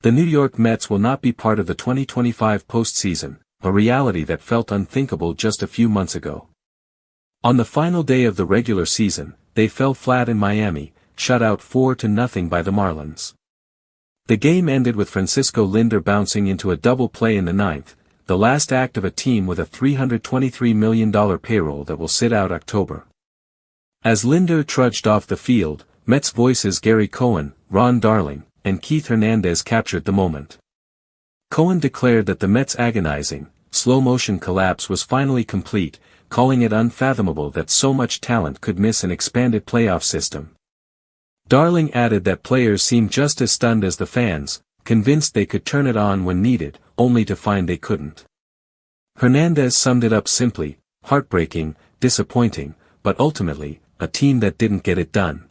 The New York Mets will not be part of the 2025 postseason, a reality that felt unthinkable just a few months ago. On the final day of the regular season, they fell flat in Miami, shut out 4-0 by the Marlins. The game ended with Francisco Lindor bouncing into a double play in the ninth, the last act of a team with a $323 million payroll that will sit out October. As Lindor trudged off the field, Mets voices Gary Cohen, Ron Darling, and Keith Hernandez captured the moment. Cohen declared that the Mets' agonizing, slow-motion collapse was finally complete, calling it unfathomable that so much talent could miss an expanded playoff system. Darling added that players seemed just as stunned as the fans, convinced they could turn it on when needed, only to find they couldn't. Hernandez summed it up simply: heartbreaking, disappointing, but ultimately, a team that didn't get it done.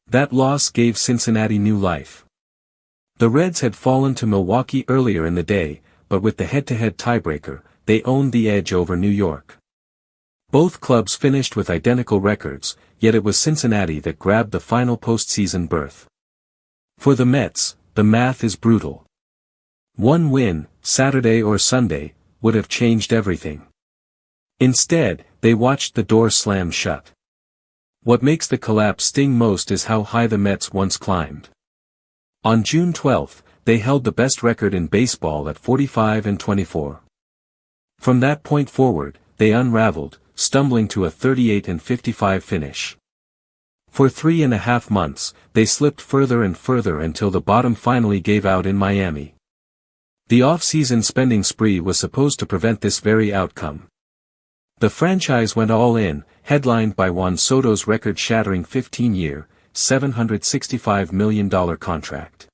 That loss gave Cincinnati new life. The Reds had fallen to Milwaukee earlier in the day, but with the head-to-head tiebreaker, they owned the edge over New York. Both clubs finished with identical records, yet it was Cincinnati that grabbed the final postseason berth. For the Mets, the math is brutal. One win, Saturday or Sunday, would have changed everything. Instead, they watched the door slam shut. What makes the collapse sting most is how high the Mets once climbed. On June 12, they held the best record in baseball at 45-24. From that point forward, they unraveled, stumbling to a 38-55 finish. For 3.5 months, they slipped further and further until the bottom finally gave out in Miami. The off-season spending spree was supposed to prevent this very outcome. The franchise went all in, headlined by Juan Soto's record-shattering 15-year, $765 million contract.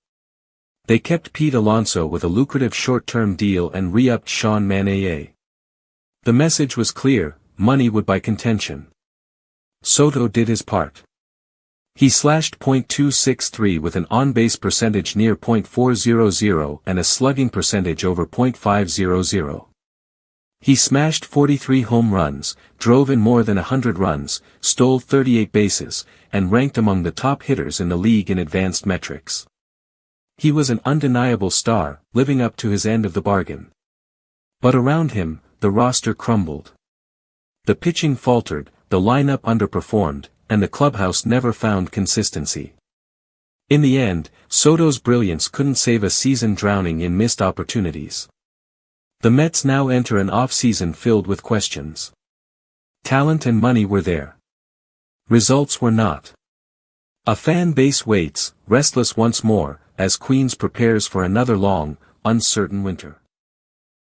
They kept Pete Alonso with a lucrative short-term deal and re-upped Sean Manaea. The message was clear: money would buy contention. Soto did his part. He slashed .263 with an on-base percentage near .400 and a slugging percentage over .500. He smashed 43 home runs, drove in more than 100 runs, stole 38 bases, and ranked among the top hitters in the league in advanced metrics. He was an undeniable star, living up to his end of the bargain. But around him, the roster crumbled. The pitching faltered, the lineup underperformed, and the clubhouse never found consistency. In the end, Soto's brilliance couldn't save a season drowning in missed opportunities. The Mets now enter an off-season filled with questions. Talent and money were there. Results were not. A fan base waits, restless once more, as Queens prepares for another long, uncertain winter.